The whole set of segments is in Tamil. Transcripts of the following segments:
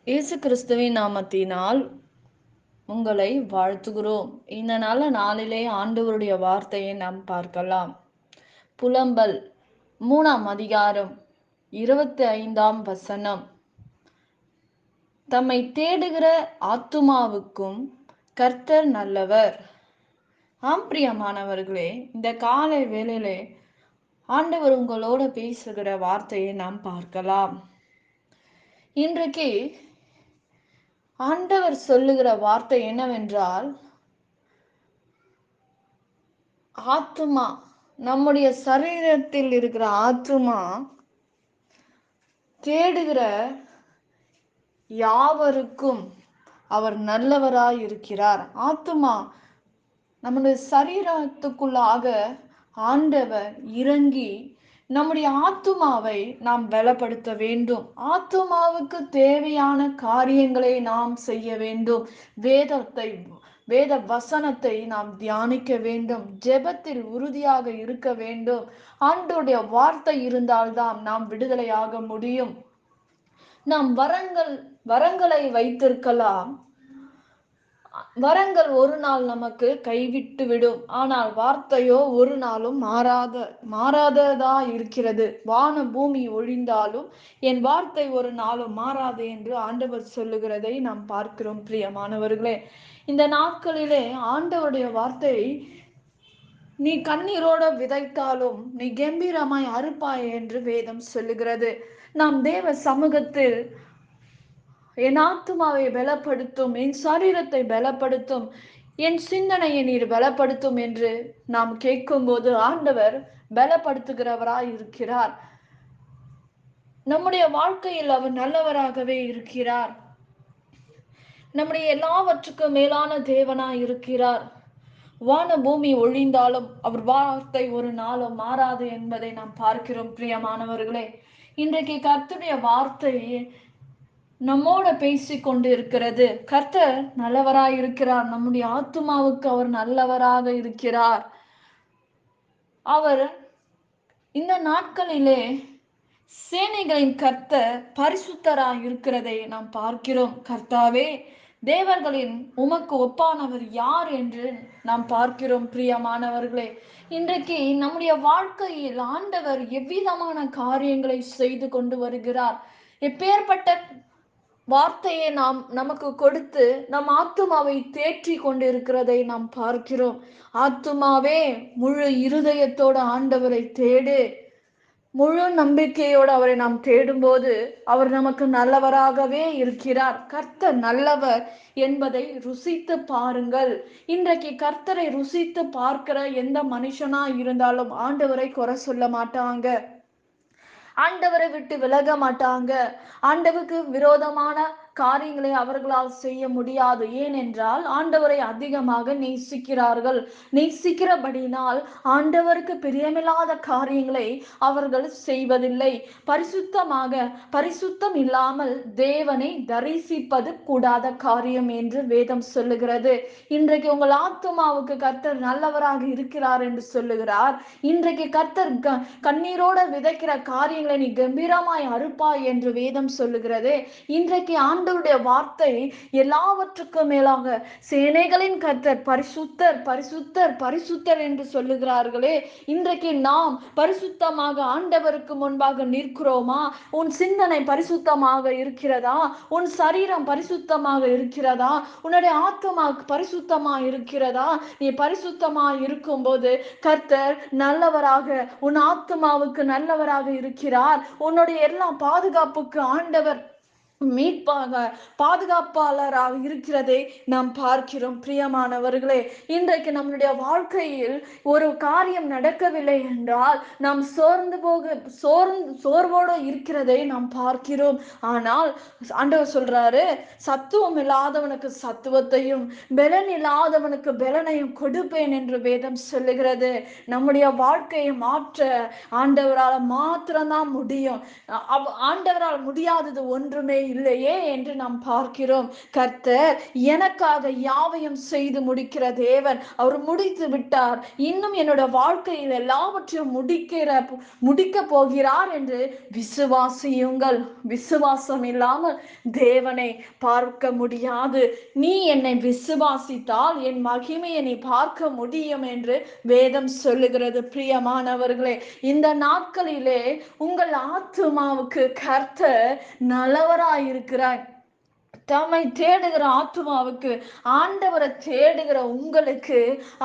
இயேசு கிறிஸ்துவின் நாமத்தினால் உங்களை வாழ்த்துகிறோம். இந்த நல்ல நாளிலே ஆண்டவருடைய வார்த்தையை நாம் பார்க்கலாம். புலம்பல் 3ஆம் அதிகாரம் 25ஆம் வசனம். தம்மை தேடுகிற ஆத்துமாவுக்கும் கர்த்தர் நல்லவர். ஆம் பிரியமானவர்களே, இந்த காலை வேளையிலே ஆண்டவர் உங்களோட பேசுகிற வார்த்தையை நாம் பார்க்கலாம். இன்றைக்கு ஆண்டவர் சொல்லுகிற வார்த்தை என்னவென்றால், ஆத்துமா, நம்முடைய சரீரத்தில் இருக்கிற ஆத்துமா தேடுகிற யாவருக்கும் அவர் நல்லவராய் இருக்கிறார். ஆத்துமா, நம்முடைய சரீரத்துக்குள்ளாக ஆண்டவர் இறங்கி நம்முடைய ஆத்துமாவை நாம் பலப்படுத்த வேண்டும். ஆத்துமாவுக்கு தேவையான காரியங்களை நாம் செய்ய வேண்டும். வேத வசனத்தை நாம் தியானிக்க வேண்டும். ஜெபத்தில் உறுதியாக இருக்க வேண்டும். ஆண்டவருடைய வார்த்தை இருந்தால்தான் நாம் விடுதலையாக முடியும். நாம் வரங்களை வைத்திருக்கலாம். வரங்கள் ஒரு நாள் நமக்கு கைவிட்டு விடும். ஆனால் வார்த்தையோ ஒரு நாளும் மாறாததா இருக்கிறது. வான பூமி ஒழிந்தாலும் என் வார்த்தை ஒரு நாளும் மாறாது என்று ஆண்டவர் சொல்லுகிறதை நாம் பார்க்கிறோம். பிரியமானவர்களே, இந்த நாட்களிலே ஆண்டவருடைய வார்த்தை, நீ கண்ணீரோட விதைத்தாலும் நீ கம்பீரமாய் அறுப்பாய் என்று வேதம் சொல்லுகிறது. நாம் தேவ சமூகத்தில் என் ஆத்துமாவை பலப்படுத்தும், என் சரீரத்தை பலப்படுத்தும், என் சிந்தனையை நீர் பலப்படுத்தும் என்று நாம் கேட்கும்போது ஆண்டவர் பலப்படுத்துகிறவராய் இருக்கிறார். நம்முடைய வாழ்க்கையில் அவர் நல்லவராகவே இருக்கிறார். நம்முடைய எல்லாவற்றுக்கும் மேலான தேவனாய் இருக்கிறார். வான பூமி ஒழிந்தாலும் அவர் வார்த்தை ஒரு நாளும் மாறாது என்பதை நாம் பார்க்கிறோம். பிரியமானவர்களே, இன்றைக்கு கர்த்தருடைய வார்த்தை நம்மோட பேசி கொண்டு இருக்கிறது. கர்த்தர் நல்லவராய் இருக்கிறார். நம்முடைய ஆத்துமாவுக்கு அவர் நல்லவராக இருக்கிறார். அவர் இந்த நாட்களிலே சேனைகளின் கர்த்தர் பரிசுத்தராய் இருக்கிறதை நாம் பார்க்கிறோம். கர்த்தாவே, தேவர்களின் உமக்கு ஒப்பானவர் யார் என்று நாம் பார்க்கிறோம். பிரியமானவர்களே, இன்றைக்கு நம்முடைய வாழ்க்கையில் ஆண்டவர் எவ்விதமான காரியங்களை செய்து கொண்டு வருகிறார். எப்பேற்பட்ட வார்த்தையை நமக்கு கொடுத்து நம் ஆத்துமாவை தேற்றி கொண்டிருக்கிறதை நாம் பார்க்கிறோம். ஆத்துமாவே, முழு இருதயத்தோட ஆண்டவரை தேடு. முழு நம்பிக்கையோடு அவரை நாம் தேடும்போது அவர் நமக்கு நல்லவராகவே இருக்கிறார். கர்த்தர் நல்லவர் என்பதை ருசித்து பாருங்கள். இன்றைக்கு கர்த்தரை ருசித்து பார்க்கிற எந்த மனுஷனா இருந்தாலும் ஆண்டவரை குறை சொல்ல மாட்டாங்க. ஆண்டவரை விட்டு விலக மாட்டாங்க. ஆண்டவருக்கு விரோதமான காரியங்களை அவர்களால் செய்ய முடியாது. ஏனென்றால் ஆண்டவரை அதிகமாக நேசிக்கிறார்கள். நேசிக்கிறபடினால் ஆண்டவருக்கு பிரியமில்லாத காரியங்களை அவர்கள் செய்வதில்லை. பரிசுத்தம் இல்லாமல் தேவனை தரிசிப்பது கூடாத காரியம் என்று வேதம் சொல்லுகிறது. இன்றைக்கு உங்கள் ஆத்துமாவுக்கு கர்த்தர் நல்லவராக இருக்கிறார் என்று சொல்லுகிறார். இன்றைக்கு கர்த்தர் கண்ணீரோட விதைக்கிற காரியங்களை நீ கம்பீரமாய் அறுப்பாய் என்று வேதம் சொல்லுகிறது. இன்றைக்கு ஆண்டவருடைய வார்த்தை எல்லாவற்றுக்கும் மேலாக சேனைகளின் கர்த்தர் பரிசுத்தர் பரிசுத்தர் பரிசுத்தர் என்று சொல்லுகிறார்களே. இன்றைக்கு நாம் பரிசுத்தமாக ஆண்டவருக்கு முன்பாக நிற்கிறோமா? உன் சிந்தனை பரிசுத்தமாக இருக்கிறதா? உன் சரீரம் பரிசுத்தமாக இருக்கிறதா? உன்னுடைய ஆத்மா பரிசுத்தமாக இருக்கிறதா? நீ பரிசுத்தமாக இருக்கும்போது கர்த்தர் நல்லவராக, உன் ஆத்மாவுக்கு நல்லவராக இருக்கிறார். உன்னுடைய எல்லா பாதுகாப்புக்கு ஆண்டவர் மீட்பாக, பாதுகாப்பாளராக இருக்கிறதை நாம் பார்க்கிறோம். பிரியமானவர்களே, இன்றைக்கு நம்முடைய வாழ்க்கையில் ஒரு காரியம் நடக்கவில்லை என்றால் நாம் சோர்வோடு இருக்கிறதை நாம் பார்க்கிறோம். ஆனால் ஆண்டவர் சொல்றாரு, சத்துவம் இல்லாதவனுக்கு சத்துவத்தையும் பலன் இல்லாதவனுக்கு பலனையும் கொடுப்பேன் என்று வேதம் சொல்லுகிறது. நம்முடைய வாழ்க்கையை மாற்ற ஆண்டவரால் மாத்திரம்தான் முடியும். ஆண்டவரால் முடியாதது ஒன்றுமே இல்லையே என்று நாம் பார்க்கிறோம். கர்த்தர் எனக்காக யாவையும் செய்து முடிக்கிற தேவன். அவர் முடித்து விட்டார். இன்னும் என்னோட வாழ்க்கையில் எல்லாவற்றையும் முடிக்க போகிறார் என்று விசுவாசியுங்கள். விசுவாசம் இல்லாமல் தேவனை பார்க்க முடியாது. நீ என்னை விசுவாசித்தால் என் மகிமையை நீ பார்க்க முடியும் என்று வேதம் சொல்லுகிறது. பிரியமானவர்களே, இந்த நாட்களிலே உங்கள் ஆத்துமாவுக்கு கர்த்தர் நல்லவராயிருக்கிறார். தம்மை தேடுகிற ஆத்துமாவுக்கு, ஆண்டவரை தேடுகிற உங்களுக்கு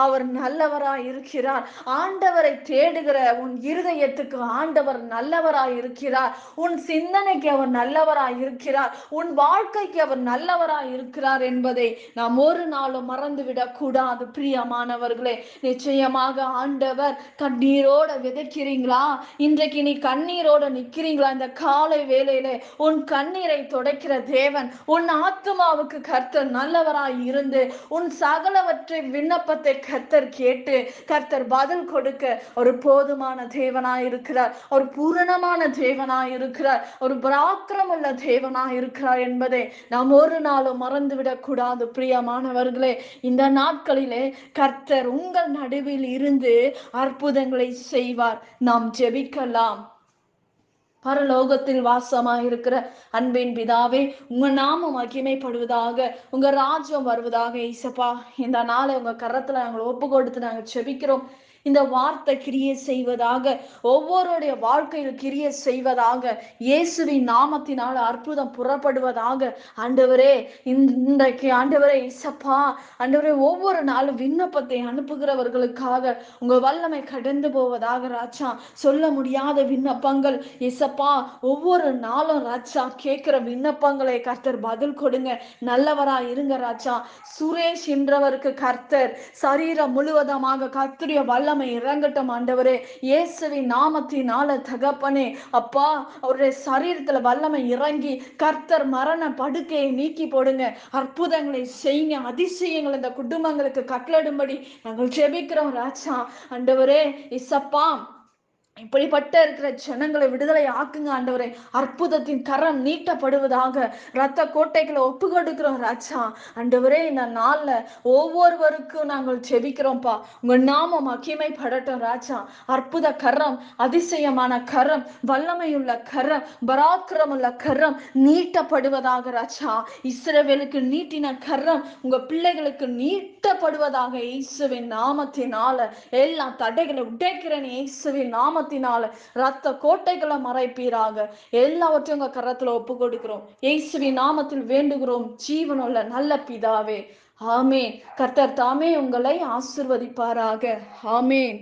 அவர் நல்லவராய் இருக்கிறார். ஆண்டவரை தேடுகிற உன் இருதயத்துக்கு ஆண்டவர் நல்லவராய் இருக்கிறார். உன் சிந்தனைக்கு அவர் நல்லவராய் இருக்கிறார். உன் வாழ்க்கைக்கு அவர் நல்லவராய் இருக்கிறார் என்பதை நாம் ஒரு நாளும் மறந்துவிடக் கூடாது. பிரியமானவர்களே, நிச்சயமாக ஆண்டவர் கண்ணீரோட விதைக்கிறீங்களா? இன்றைக்கு நீ கண்ணீரோட நிற்கிறீங்களா? இந்த காலை வேளையிலே உன் கண்ணீரை துடைக்கிற தேவன், உன் ஆத்துமாவுக்கு கர்த்தர் நல்லவராய் இருந்து உன் சகலவற்றை விண்ணப்பத்தை கர்த்தர் கேட்டு கர்த்தர் பதில் கொடுக்க ஒரு போதுமான தேவனாய் இருக்கிறார். ஒரு பூரணமான தேவனாய் இருக்கிறார். ஒரு பராக்கிரமுள்ள தேவனாய் இருக்கிறார் என்பதை நாம் ஒரு நாளும் மறந்துவிடக் கூடாது. பிரியமானவர்களே, இந்த நாட்களிலே கர்த்தர் உங்கள் நடுவில் இருந்து அற்புதங்களை செய்வார். நாம் ஜெபிக்கலாம். பரலோகத்தில் வாசமாயிருக்கிற அன்பின் பிதாவே, உங்க நாமம் மகிமைப்படுவதாக, உங்க ராஜ்யம் வருவதாக. இசப்பா, இந்த நாளை உங்க கரத்துல நாங்கள் ஒப்பு கொடுத்து நாங்கள் செபிக்கிறோம். இந்த வார்த்தை கிரியை செய்வதாக, ஒவ்வொருடைய வாழ்க்கையில் கிரியை செய்வதாக, இயேசுவின் நாமத்தினால் அற்புதம் புறப்படுவதாக. ஆண்டவரே, இன்றைக்கு ஆண்டவரே இசப்பா, ஆண்டவரே, ஒவ்வொரு நாளும் விண்ணப்பத்தை அனுப்புகிறவர்களுக்காக உங்க வல்லமை கடந்து போவதாக. ராஜா, சொல்ல முடியாத விண்ணப்பங்கள் இசப்பா, ஒவ்வொரு நாளும் ராஜா கேட்கிற விண்ணப்பங்களை கர்த்தர் பதில் கொடுங்க. நல்லவரா இருங்க ராஜா. சுரேஷ் என்றவருக்கு கர்த்தர் சரீரம் முழுவதமாக கர்த்தருடைய வல்லமை இறங்கட்டும். ஆண்டவரே, இயேசுவின் நாமத்தினால தகப்பனே, அப்பா, அவருடைய சரீரத்துல வல்லமை இறங்கி கர்த்தர் மரண படுக்கையை நீக்கி போடுங்க. அற்புதங்களை செய்யுங்க. அதிசயங்கள் இந்த குடும்பங்களுக்கு கட்டளிடும்படி நாங்கள் ஜெபிக்கிறோம் ராஜா. ஆண்டவரே இசப்பா, இப்படிப்பட்ட இருக்கிற ஜனங்களை விடுதலை ஆக்குங்க ஆண்டவரே. அற்புதத்தின் கரம் நீட்டப்படுவதாக. இரத்த கோட்டைகளை ஒப்பு கொடுக்கிறோம் ராஜா. ஆண்டவரே, இந்த நாள்ல ஒவ்வொருவருக்கும் நாங்கள் ஜெபிக்கிறோம்ப்பா. உங்க நாமம் மகிமைப்படட்டும் ராஜா. அற்புத கரம், அதிசயமான கரம், வல்லமையுள்ள கரம், பராக்கிரமுள்ள கரம் நீட்டப்படுவதாக ராஜா. இஸ்ரவேலுக்கு நீட்டின கரம் உங்க பிள்ளைகளுக்கு நீட்டப்படுவதாக. இயேசுவின் நாமத்தினால எல்லா தடைகளை உடைக்கிறேன். இயேசுவின் நாமத்தினால ரத்த கோட்டைகளை மறைப்பீராக. எல்லாவற்றையும் உங்க கரத்துல ஒப்பு கொடுக்கிறோம். இயேசுவின் நாமத்தில் வேண்டுகிறோம் ஜீவனுள்ள நல்ல பிதாவே. ஆமேன். கர்த்தர் தாமே உங்களை ஆசீர்வதிப்பாராக. ஆமேன்.